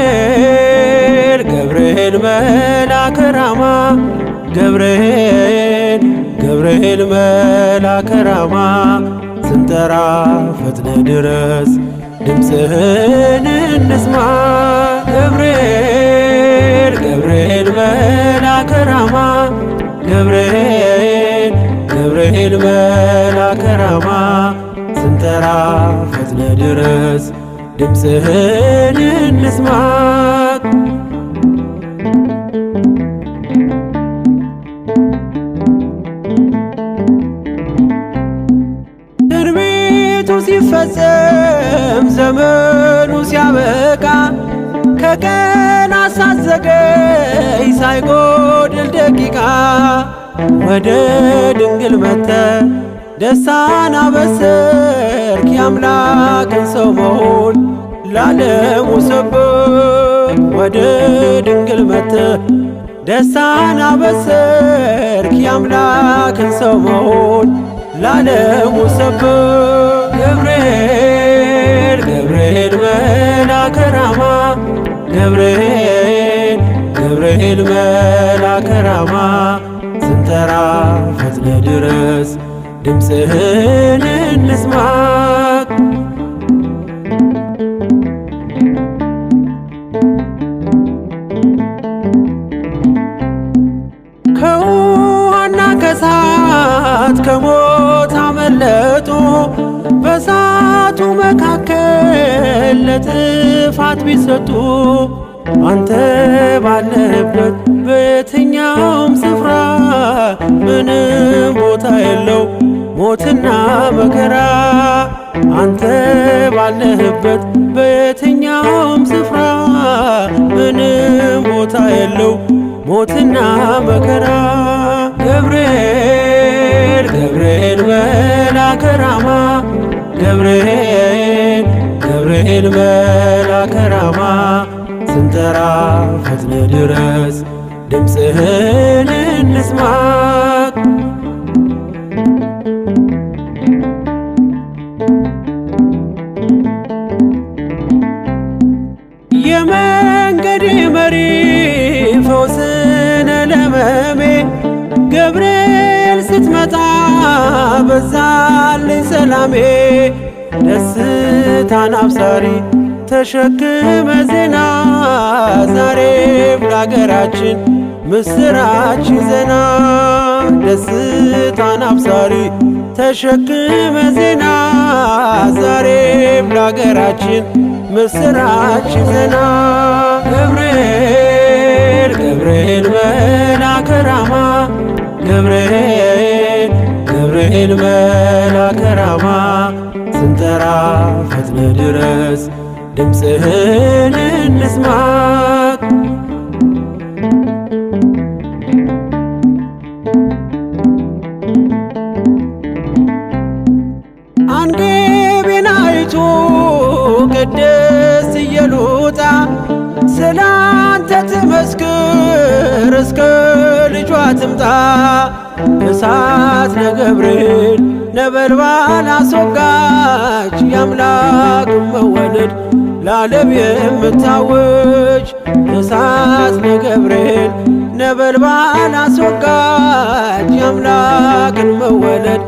ገብርኤል ገብርኤል መልአከ ራማ ገብርኤል ገብርኤል መልአከ ራማ ስንጠራ ፈጥነ ድረስ ድምፅህን እንስማ። ገብርኤል ገብርኤል መልአከ ራማ ገብርኤል ገብርኤል መልአከ ራማ ስንጠራ ፈጥነ ድረስ ድምፅህን እንስማ። ትንቢቱ ሲፈጸም ዘመኑ ሲያበቃ ከቀናት ሳትዘገይ ሳይጎድል ደቂቃ ወደ ድንግል መጥተ ደስታን አበሰርክ የአምላክን ሰው መሆን ለዓለሙ ሰበክ። ወደ ድንግል መጥተ ደስታን አበሰርክ የአምላክን ሰው መሆን ለዓለሙ ሰበክ። ገብርኤል ገብርኤል መልአከ ራማ ገብርኤል ገብርኤል መልአከ ራማ ስንጠራ ፈጥነ ድረስ ድምፅህን እንስማ። ከውሃና ከእሳት ከሞት አመለጡ በእሳቱ መካከል ለጥፋት ቢሰጡ አንተ ባለህበት በየትኛውም ስፍራ ምንም ቦታ የለው ሞትና መከራ። አንተ ባለህበት በየትኛውም ስፍራ ምንም ቦታ የለው ሞትና መከራ። ገብርኤል ገብርኤል መልአከ ራማ ገብርኤል ገብርኤል መልአከ ራማ ስንጠራ ፈጥነ ድረስ ድምፅህን እንስማ። የመንገዴ መሪ ፈውስነ ለሕመሜ ገብርኤል ስትመጣ በዛልኝ ሰላሜ። ደስታን አብሳሪ ተሸክመ ዜና ዛሬም ለአገራችን ምስራች ዜና። ደስታን አብሳሪ ተሸክመ ዜና ዛሬም ለአገራችን ምስራች ዜና። ገብርኤል ገብርኤል መልአከ ራማ ገብርኤል ገብርኤል መልአከ ራማ ስንጠራ ፈጥነ ድረስ ድምፅህን እንስማ። አንገቤን አይቶ ቅድስት ኢየሉጣ ስላንተ ትመስክር እስከ ልጇ ትምጣ። እሳት ነገብርኤል ነበልባል አስወጋች የአምላክ መወለድ ለዓለም የምታወጅ። እሳት ነገብርኤል ነበልባል አስወጋች የአምላክን መወለድ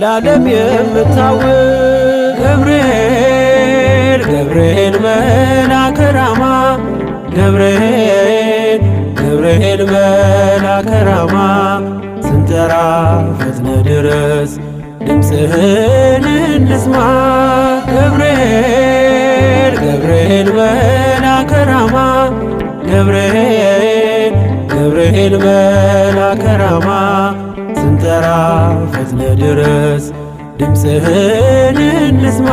ለዓለም የምታወጅ። ገብርኤል ገብርኤል መልአከ ራማ ገብርኤል ገብርኤል መልአከ ራማ ስንጠራ ፈጥነ ድረስ ድምፅህን እንስማ። ገብርኤል ገብርኤል መልአከ ራማ ገብርኤል ገብርኤል መልአከ ራማ ስንጠራ ፈጥነ ድረስ ድምፅህን እንስማ